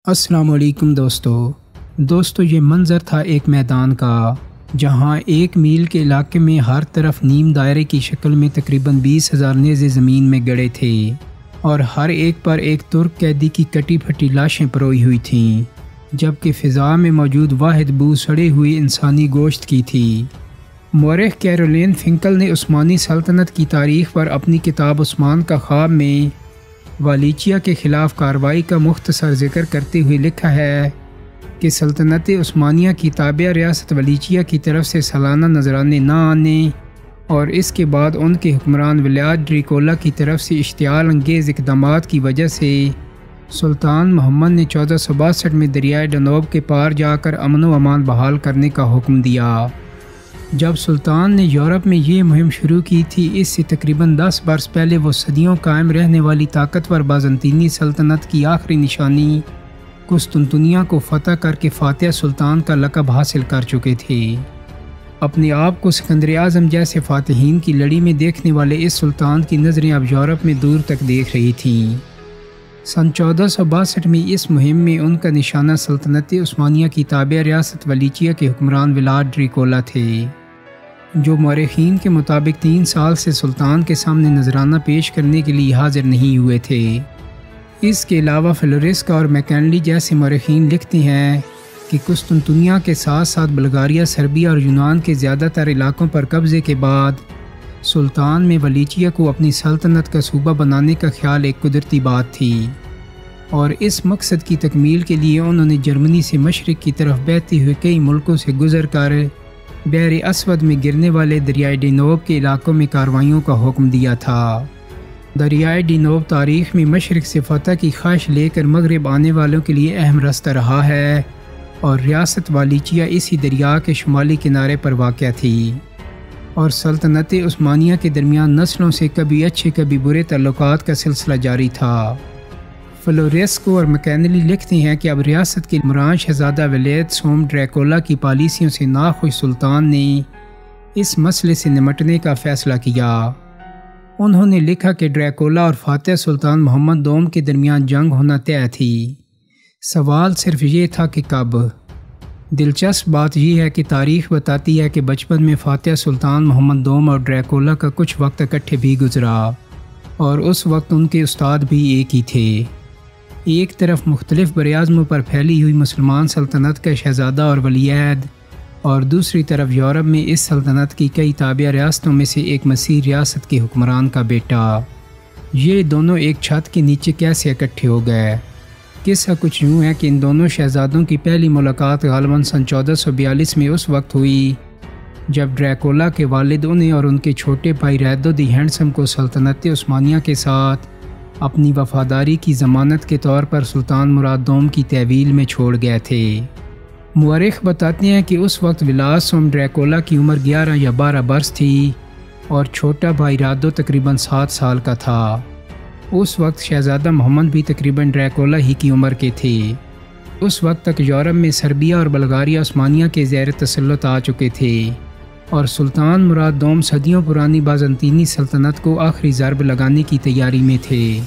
السلام علیکم دوستو یہ منظر تھا ایک میدان کا، جہاں 1 میل کے علاقے میں ہر طرف نیم دائرے کی شکل میں تقریباً 20,000 نیزے زمین میں گڑے تھے اور ہر ایک پر ایک ترک قیدی کی کٹی پھٹی لاشیں پروئی ہوئی تھیں، جبکہ فضا میں موجود واحد بو سڑے ہوئے انسانی گوشت کی تھی۔ مورخ کیرولین فنکل نے عثمانی سلطنت کی تاریخ پر اپنی کتاب عثمان کا خواب میں والیچیا کے خلاف کارروائی کا مختصر ذکر کرتے ہوئے لکھا ہے کہ سلطنت عثمانیہ کی تابع ریاست والیچیا کی طرف سے سالانہ نذرانے نہ آنے اور اس کے بعد ان کے حکمران ولایت ڈریکولا کی طرف سے اشتعال انگیز اقدامات کی وجہ سے سلطان محمد نے 1462 میں دریائے ڈنوب کے پار جا کر امن و امان بحال کرنے کا حکم دیا۔ جب سلطان نے یورپ میں یہ مہم شروع کی تھی، اس سے تقریباً 10 برس پہلے وہ صدیوں قائم رہنے والی طاقتور بازنطینی سلطنت کی آخری نشانی قسطنطنیہ کو فتح کر کے فاتح سلطان کا لقب حاصل کر چکے تھے۔ اپنے آپ کو سکندر اعظم جیسے فاتحین کی لڑی میں دیکھنے والے اس سلطان کی نظریں اب یورپ میں دور تک دیکھ رہی تھیں۔ سن 1462 میں اس مہم میں ان کا نشانہ سلطنت عثمانیہ کی تابع ریاست والیچیا کے حکمران ولایت ڈریکولا تھے، جو مورخین کے مطابق 3 سال سے سلطان کے سامنے نذرانہ پیش کرنے کے لیے حاضر نہیں ہوئے تھے۔ اس کے علاوہ فلورسکا اور میکنلی جیسے مورخین لکھتے ہیں کہ قسطنطنیہ کے ساتھ ساتھ بلغاریہ، سربیا اور یونان کے زیادہ تر علاقوں پر قبضے کے بعد سلطان میں والیچیا کو اپنی سلطنت کا صوبہ بنانے کا خیال ایک قدرتی بات تھی، اور اس مقصد کی تکمیل کے لیے انہوں نے جرمنی سے مشرق کی طرف بہتے ہوئے کئی ملکوں سے گزر کر بحر اسود میں گرنے والے دریائے ڈینوب کے علاقوں میں کارروائیوں کا حکم دیا تھا۔ دریائے ڈینوب تاریخ میں مشرق سے فتح کی خواہش لے کر مغرب آنے والوں کے لیے اہم رستہ رہا ہے، اور ریاست والیچیا اسی دریا کے شمالی کنارے پر واقع تھی، اور سلطنت عثمانیہ کے درمیان نسلوں سے کبھی اچھے کبھی برے تعلقات کا سلسلہ جاری تھا۔ فلورسکو اور میکنلی لکھتے ہیں کہ اب ریاست کے حکمران شہزادہ ولایت سوم ڈریکولا کی پالیسیوں سے ناخوش سلطان نے اس مسئلے سے نمٹنے کا فیصلہ کیا۔ انہوں نے لکھا کہ ڈریکولا اور فاتح سلطان محمد دوم کے درمیان جنگ ہونا طے تھی، سوال صرف یہ تھا کہ کب۔ دلچسپ بات یہ ہے کہ تاریخ بتاتی ہے کہ بچپن میں فاتح سلطان محمد دوم اور ڈریکولا کا کچھ وقت اکٹھے بھی گزرا، اور اس وقت ان کے استاد بھی ایک ہی تھے۔ ایک طرف مختلف براعظموں پر پھیلی ہوئی مسلمان سلطنت کا شہزادہ اور ولیعہد، اور دوسری طرف یورپ میں اس سلطنت کی کئی تابع ریاستوں میں سے ایک مسیح ریاست کے حکمران کا بیٹا۔ یہ دونوں ایک چھت کے نیچے کیسے اکٹھے ہو گئے؟ قصہ کچھ یوں ہے کہ ان دونوں شہزادوں کی پہلی ملاقات غالباً سن 1442 میں اس وقت ہوئی جب ڈریکولا کے والد انہیں اور ان کے چھوٹے بھائی ریدو دی ہینڈسم کو سلطنت عثمانیہ کے ساتھ اپنی وفاداری کی ضمانت کے طور پر سلطان مراد دوم کی تحویل میں چھوڑ گئے تھے۔ مورخ بتاتے ہیں کہ اس وقت ولایت سوم ڈریکولا کی عمر 11 یا 12 برس تھی اور چھوٹا بھائی ریدو تقریباً 7 سال کا تھا۔ اس وقت شہزادہ محمد بھی تقریباً ڈریکولا ہی کی عمر کے تھے۔ اس وقت تک یورپ میں سربیا اور بلغاریہ عثمانیہ کے زیر تسلط آ چکے تھے، اور سلطان مراد دوم صدیوں پرانی بازنطینی سلطنت کو آخری ضرب لگانے کی تیاری میں تھے۔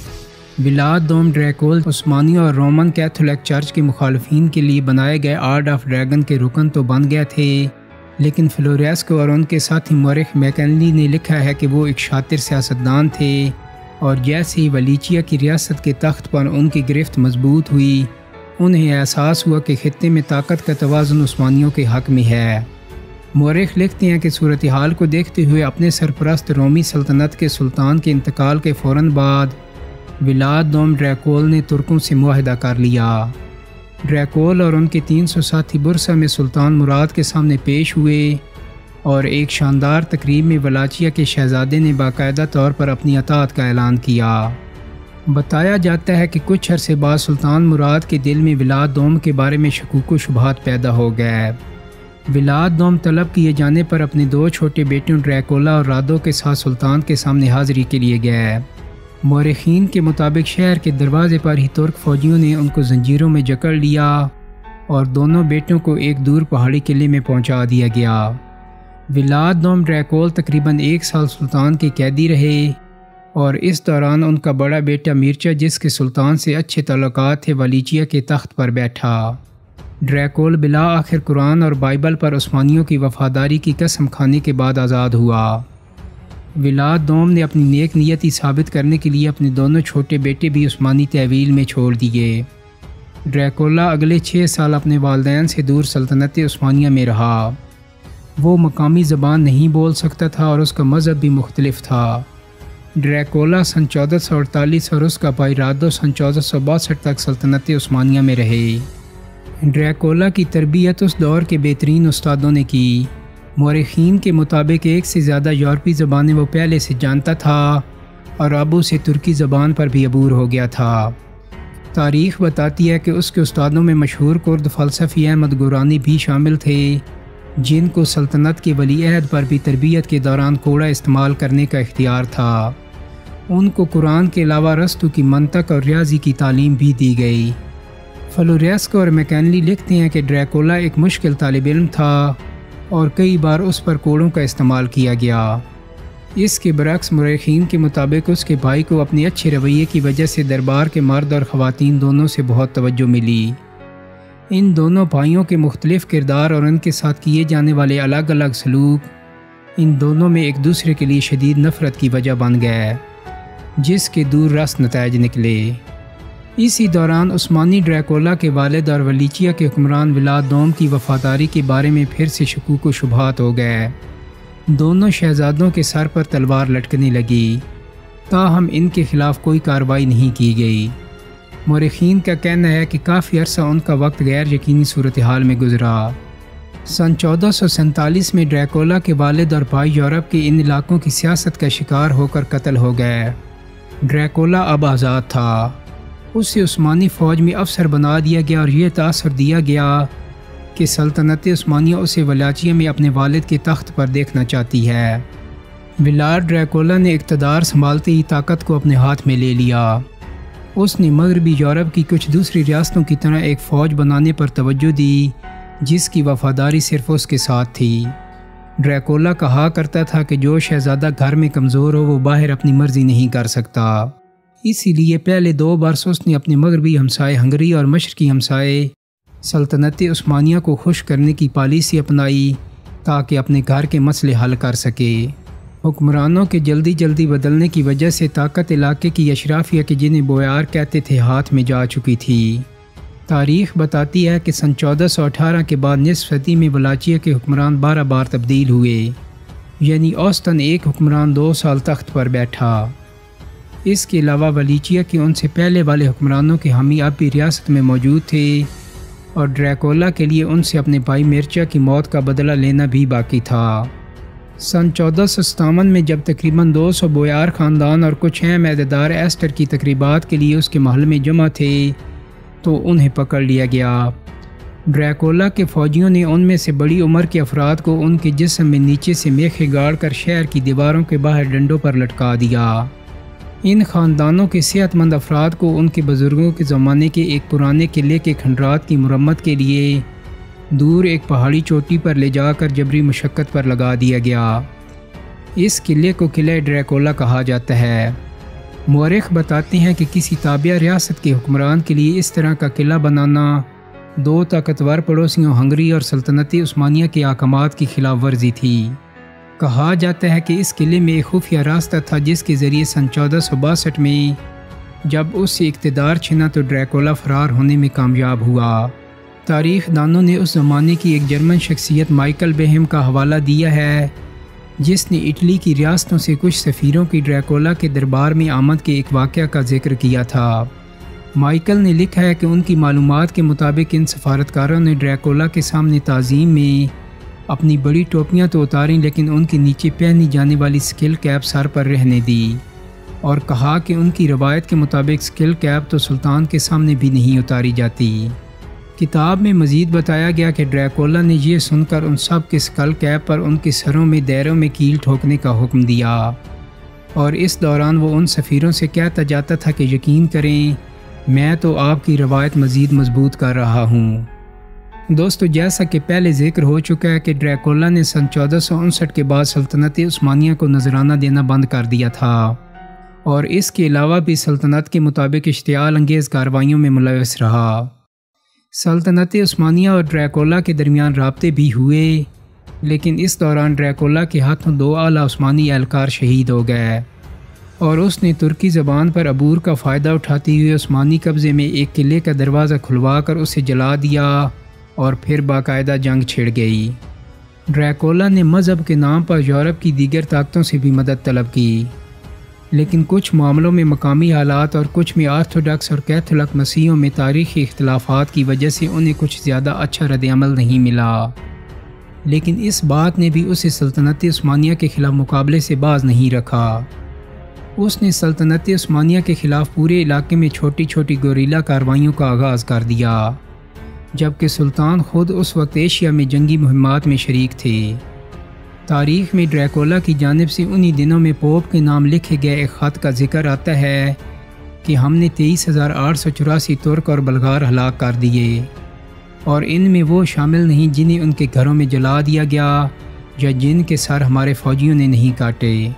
ولایت دوم ڈریکول عثمانی اور رومن کیتھولک چرچ کے مخالفین کے لیے بنائے گئے آرڈ آف ڈریگن کے رکن تو بن گئے تھے، لیکن فلورسکو اور ان کے ساتھی مورخ میکنلی نے لکھا ہے کہ وہ ایک شاطر سیاستدان تھے، اور جیسے ہی والیچیا کی ریاست کے تخت پر ان کی گرفت مضبوط ہوئی، انہیں احساس ہوا کہ خطے میں طاقت کا توازن عثمانیوں کے حق میں ہے۔ مورخ لکھتے ہیں کہ صورتحال کو دیکھتے ہوئے اپنے سرپرست رومی سلطنت کے سلطان کے انتقال کے فوراً بعد ولایت دوم ڈریکول نے ترکوں سے معاہدہ کر لیا۔ ڈریکول اور ان کے 300 ساتھی برسا میں سلطان مراد کے سامنے پیش ہوئے، اور ایک شاندار تقریب میں والیچیا کے شہزادے نے باقاعدہ طور پر اپنی اطاعت کا اعلان کیا۔ بتایا جاتا ہے کہ کچھ عرصے بعد سلطان مراد کے دل میں ولایت دوم کے بارے میں شکوک و شبہات پیدا ہو گئے۔ ولایت دوم طلب کیے جانے پر اپنے 2 چھوٹے بیٹوں ڈریکولا اور رادو کے ساتھ سلطان کے سامنے حاضری کے لیے گئے۔ مورخین کے مطابق شہر کے دروازے پر ہی ترک فوجیوں نے ان کو زنجیروں میں جکڑ لیا، اور دونوں بیٹوں کو ایک دور پہاڑی قلعے میں پہنچا دیا گیا۔ ولایت دوم ڈریکول تقریباً 1 سال سلطان کے قیدی رہے، اور اس دوران ان کا بڑا بیٹا میرچا، جس کے سلطان سے اچھے تعلقات تھے، ولیچیا کے تخت پر بیٹھا۔ ڈریکول بلا آخر قرآن اور بائبل پر عثمانیوں کی وفاداری کی قسم کھانے کے بعد آزاد ہوا۔ ولاد دوم نے اپنی نیک نیتی ثابت کرنے کے لیے اپنے دونوں چھوٹے بیٹے بھی عثمانی تحویل میں چھوڑ دیے۔ ڈریکولا اگلے 6 سال اپنے والدین سے دور سلطنت عثمانیہ میں رہا۔ وہ مقامی زبان نہیں بول سکتا تھا اور اس کا مذہب بھی مختلف تھا۔ ڈریکولا سن 1448 اور اس کا بھائی رادو سن 1462 تک سلطنت عثمانیہ میں رہے۔ ڈریکولا کی تربیت اس دور کے بہترین استادوں نے کی۔ مورخین کے مطابق 1 سے زیادہ یورپی زبانیں وہ پہلے سے جانتا تھا اور اب اسے ترکی زبان پر بھی عبور ہو گیا تھا۔ تاریخ بتاتی ہے کہ اس کے استادوں میں مشہور کرد فلسفی احمد گورانی بھی شامل تھے، جن کو سلطنت کے ولی عہد پر بھی تربیت کے دوران کوڑا استعمال کرنے کا اختیار تھا۔ ان کو قرآن کے علاوہ ارسطو کی منطق اور ریاضی کی تعلیم بھی دی گئی۔ فلوریسکو اور میکنلی لکھتے ہیں کہ ڈریکولا ایک مشکل طالب علم تھا اور کئی بار اس پر کوڑوں کا استعمال کیا گیا۔ اس کے برعکس مورخین کے مطابق اس کے بھائی کو اپنے اچھے رویے کی وجہ سے دربار کے مرد اور خواتین دونوں سے بہت توجہ ملی۔ ان دونوں بھائیوں کے مختلف کردار اور ان کے ساتھ کیے جانے والے الگ الگ سلوک ان دونوں میں ایک دوسرے کے لیے شدید نفرت کی وجہ بن گئے، جس کے دور رس نتائج نکلے۔ اسی دوران عثمانی ڈریکولا کے والد اور ولیچیا کے حکمران ولاد دوم کی وفاداری کے بارے میں پھر سے شکوک و شبہات ہو گئے۔ دونوں شہزادوں کے سر پر تلوار لٹکنے لگی، تاہم ان کے خلاف کوئی کارروائی نہیں کی گئی۔ مورخین کا کہنا ہے کہ کافی عرصہ ان کا وقت غیر یقینی صورتحال میں گزرا۔ سن 1447 میں ڈریکولا کے والد اور بھائی یورپ کے ان علاقوں کی سیاست کا شکار ہو کر قتل ہو گئے۔ ڈریکولا اب آزاد تھا۔ اسے عثمانی فوج میں افسر بنا دیا گیا اور یہ تاثر دیا گیا کہ سلطنت عثمانیہ اسے ولاچیا میں اپنے والد کے تخت پر دیکھنا چاہتی ہے۔ ولاد ڈریکولا نے اقتدار سنبھالتے ہی طاقت کو اپنے ہاتھ میں لے لیا۔ اس نے مغربی یورپ کی کچھ دوسری ریاستوں کی طرح ایک فوج بنانے پر توجہ دی جس کی وفاداری صرف اس کے ساتھ تھی۔ ڈریکولا کہا کرتا تھا کہ جو شہزادہ گھر میں کمزور ہو وہ باہر اپنی مرضی نہیں کر سکتا۔ اسی لیے پہلے 2 برس اس نے اپنے مغربی ہمسائے ہنگری اور مشرقی ہمسائے سلطنت عثمانیہ کو خوش کرنے کی پالیسی اپنائی تاکہ اپنے گھر کے مسئلے حل کر سکے۔ حکمرانوں کے جلدی بدلنے کی وجہ سے طاقت علاقے کی اشرافیہ کے جنہیں بویار کہتے تھے ہاتھ میں جا چکی تھی۔ تاریخ بتاتی ہے کہ سن 1418 کے بعد نصف صدی میں ولاچیا کے حکمران 12 بار تبدیل ہوئے، یعنی اوسطاً ایک حکمران 2 سال تخت پر بیٹھا۔ اس کے علاوہ ولیچیا کے ان سے پہلے والے حکمرانوں کے حامی اب بھی ریاست میں موجود تھے اور ڈریکولا کے لیے ان سے اپنے بھائی میرچا کی موت کا بدلہ لینا بھی باقی تھا۔ سن 1457 میں جب تقریباً 200 بویار خاندان اور کچھ اہم عہدیدار ایسٹر کی تقریبات کے لیے اس کے محل میں جمع تھے تو انہیں پکڑ لیا گیا۔ ڈریکولا کے فوجیوں نے ان میں سے بڑی عمر کے افراد کو ان کے جسم میں نیچے سے میخیں گاڑ کر شہر کی دیواروں کے باہر ڈنڈوں پر لٹکا دیا۔ ان خاندانوں کے صحت مند افراد کو ان کے بزرگوں کے زمانے کے ایک پرانے قلعے کے کھنڈرات کی مرمت کے لیے دور ایک پہاڑی چوٹی پر لے جا کر جبری مشقت پر لگا دیا گیا۔ اس قلعے کو قلعہ ڈریکولا کہا جاتا ہے۔ مورخ بتاتے ہیں کہ کسی تابعہ ریاست کے حکمران کے لیے اس طرح کا قلعہ بنانا 2 طاقتور پڑوسیوں ہنگری اور سلطنت عثمانیہ کے احکامات کی خلاف ورزی تھی۔ کہا جاتا ہے کہ اس قلعے میں ایک خفیہ راستہ تھا جس کے ذریعے سن 1462 میں جب اس سے اقتدار چھنا تو ڈریکولا فرار ہونے میں کامیاب ہوا۔ تاریخ دانوں نے اس زمانے کی ایک جرمن شخصیت مائیکل بہم کا حوالہ دیا ہے جس نے اٹلی کی ریاستوں سے کچھ سفیروں کی ڈریکولا کے دربار میں آمد کے ایک واقعہ کا ذکر کیا تھا۔ مائیکل نے لکھا ہے کہ ان کی معلومات کے مطابق ان سفارتکاروں نے ڈریکولا کے سامنے تعظیم میں اپنی بڑی ٹوپیاں تو اتاریں لیکن ان کے نیچے پہنی جانے والی سکل کیپ سر پر رہنے دی اور کہا کہ ان کی روایت کے مطابق سکل کیپ تو سلطان کے سامنے بھی نہیں اتاری جاتی۔ کتاب میں مزید بتایا گیا کہ ڈریکولا نے یہ سن کر ان سب کے سکل کیپ پر ان کے سروں میں دیروں میں کیل ٹھوکنے کا حکم دیا اور اس دوران وہ ان سفیروں سے کہتا جاتا تھا کہ یقین کریں میں تو آپ کی روایت مزید مضبوط کر رہا ہوں۔ دوستو جیسا کہ پہلے ذکر ہو چکا ہے کہ ڈریکولا نے سن 1459 کے بعد سلطنت عثمانیہ کو نذرانہ دینا بند کر دیا تھا اور اس کے علاوہ بھی سلطنت کے مطابق اشتعال انگیز کارروائیوں میں ملوث رہا۔ سلطنت عثمانیہ اور ڈریکولا کے درمیان رابطے بھی ہوئے، لیکن اس دوران ڈریکولا کے ہاتھوں 2 اعلیٰ عثمانی اہلکار شہید ہو گئے، اور اس نے ترکی زبان پر عبور کا فائدہ اٹھاتے ہوئے عثمانی قبضے میں ایک قلعے کا دروازہ کھلوا کر اسے جلا دیا، اور پھر باقاعدہ جنگ چھڑ گئی۔ ڈریکولا نے مذہب کے نام پر یورپ کی دیگر طاقتوں سے بھی مدد طلب کی، لیکن کچھ معاملوں میں مقامی حالات اور کچھ میں آرتھوڈاکس اور کیتھولک مسیحیوں میں تاریخی اختلافات کی وجہ سے انہیں کچھ زیادہ اچھا رد عمل نہیں ملا، لیکن اس بات نے بھی اسے سلطنت عثمانیہ کے خلاف مقابلے سے باز نہیں رکھا۔ اس نے سلطنت عثمانیہ کے خلاف پورے علاقے میں چھوٹی چھوٹی گوریلا کارروائیوں کا آغاز کر دیا، جبکہ سلطان خود اس وقت ایشیا میں جنگی مہمات میں شریک تھے۔ تاریخ میں ڈریکولا کی جانب سے انہی دنوں میں پوپ کے نام لکھے گئے ایک خط کا ذکر آتا ہے کہ ہم نے 23,884 ترک اور بلغار ہلاک کر دیے، اور ان میں وہ شامل نہیں جنہیں ان کے گھروں میں جلا دیا گیا یا جن کے سر ہمارے فوجیوں نے نہیں کاٹے۔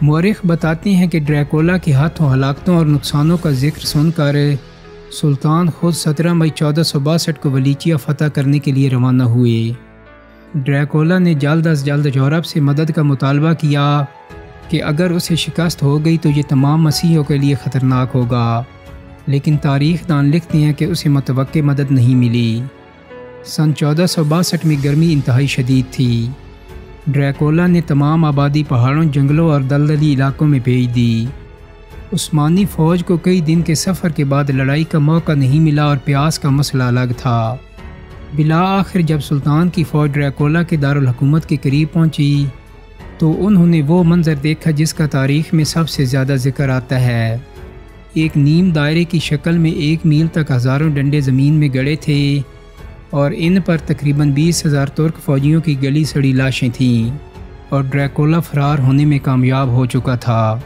مورخ بتاتے ہیں کہ ڈریکولا کے ہاتھوں ہلاکتوں اور نقصانوں کا ذکر سن کر سلطان خود 17 مئی 1462 کو ولیچیا فتح کرنے کے لیے روانہ ہوئے۔ ڈریکولا نے جلد از جلد یورپ سے مدد کا مطالبہ کیا کہ اگر اسے شکست ہو گئی تو یہ تمام مسیحیوں کے لیے خطرناک ہوگا، لیکن تاریخ دان لکھتے ہیں کہ اسے متوقع مدد نہیں ملی۔ سن 1462 میں گرمی انتہائی شدید تھی۔ ڈریکولا نے تمام آبادی پہاڑوں، جنگلوں اور دلدلی علاقوں میں بھیج دی۔ عثمانی فوج کو کئی دن کے سفر کے بعد لڑائی کا موقع نہیں ملا اور پیاس کا مسئلہ الگ تھا۔ بالآخر جب سلطان کی فوج ڈریکولا کے دارالحکومت کے قریب پہنچی تو انہوں نے وہ منظر دیکھا جس کا تاریخ میں سب سے زیادہ ذکر آتا ہے۔ ایک نیم دائرے کی شکل میں 1 میل تک ہزاروں ڈنڈے زمین میں گڑے تھے، اور ان پر تقریباً 20,000 ترک فوجیوں کی گلی سڑی لاشیں تھیں، اور ڈریکولا فرار ہونے میں کامیاب ہو چکا تھا۔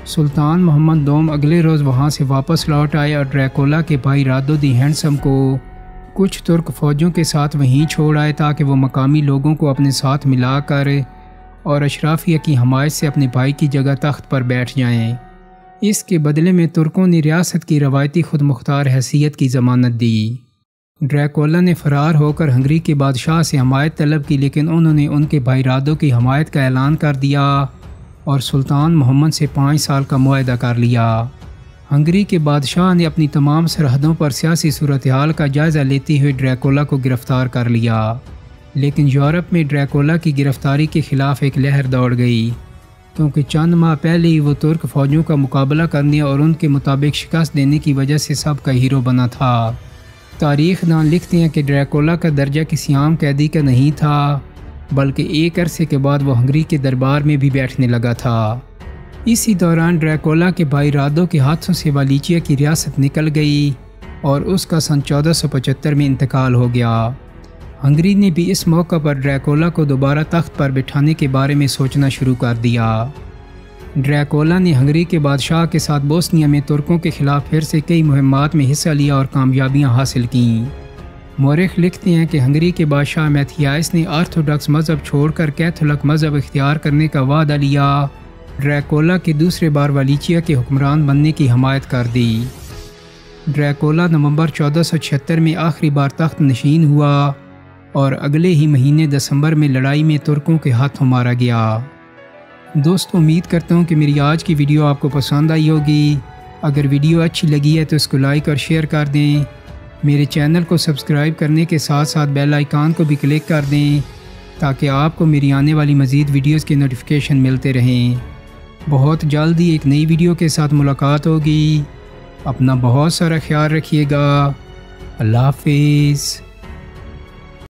سلطان محمد دوم اگلے روز وہاں سے واپس لوٹ آئے اور ڈریکولا کے بھائی رادو دی ہینڈسم کو کچھ ترک فوجوں کے ساتھ وہیں چھوڑ آئے تاکہ وہ مقامی لوگوں کو اپنے ساتھ ملا کر اور اشرافیہ کی حمایت سے اپنے بھائی کی جگہ تخت پر بیٹھ جائیں۔ اس کے بدلے میں ترکوں نے ریاست کی روایتی خود مختار حیثیت کی ضمانت دی۔ ڈریکولا نے فرار ہو کر ہنگری کے بادشاہ سے حمایت طلب کی، لیکن انہوں نے ان کے بھائی رادو کی حمایت کا اعلان کر دیا اور سلطان محمد سے 5 سال کا معاہدہ کر لیا۔ ہنگری کے بادشاہ نے اپنی تمام سرحدوں پر سیاسی صورتحال کا جائزہ لیتے ہوئے ڈریکولا کو گرفتار کر لیا، لیکن یورپ میں ڈریکولا کی گرفتاری کے خلاف ایک لہر دوڑ گئی، کیونکہ چند ماہ پہلے ہی وہ ترک فوجوں کا مقابلہ کرنے اور ان کے مطابق شکست دینے کی وجہ سے سب کا ہیرو بنا تھا۔ تاریخ دان لکھتے ہیں کہ ڈریکولا کا درجہ کسی عام قیدی کا نہیں تھا، بلکہ ایک عرصے کے بعد وہ ہنگری کے دربار میں بھی بیٹھنے لگا تھا۔ اسی دوران ڈریکولا کے بھائی رادو کے ہاتھوں سے والیچیا کی ریاست نکل گئی اور اس کا سن 1475 میں انتقال ہو گیا۔ ہنگری نے بھی اس موقع پر ڈریکولا کو دوبارہ تخت پر بٹھانے کے بارے میں سوچنا شروع کر دیا۔ ڈریکولا نے ہنگری کے بادشاہ کے ساتھ بوسنیا میں ترکوں کے خلاف پھر سے کئی مہمات میں حصہ لیا اور کامیابیاں حاصل کیں۔ مورخ لکھتے ہیں کہ ہنگری کے بادشاہ میتھیائس نے آرتھوڈاکس مذہب چھوڑ کر کیتھولک مذہب اختیار کرنے کا وعدہ لیا، ڈریکولا کے دوسرے بار والیچیا کے حکمران بننے کی حمایت کر دی۔ ڈریکولا نومبر 1476 میں آخری بار تخت نشین ہوا اور اگلے ہی مہینے دسمبر میں لڑائی میں ترکوں کے ہاتھوں مارا گیا۔ دوستو، امید کرتا ہوں کہ میری آج کی ویڈیو آپ کو پسند آئی ہوگی۔ اگر ویڈیو اچھی لگی ہے تو اس کو لائک اور شیئر کر دیں۔ میرے چینل کو سبسکرائب کرنے کے ساتھ ساتھ بیل آئیکن کو بھی کلک کر دیں تاکہ آپ کو میری آنے والی مزید ویڈیوز کے نوٹیفیکیشن ملتے رہیں۔ بہت جلد ہی ایک نئی ویڈیو کے ساتھ ملاقات ہوگی۔ اپنا بہت سارا خیال رکھیے گا۔ اللہ حافظ۔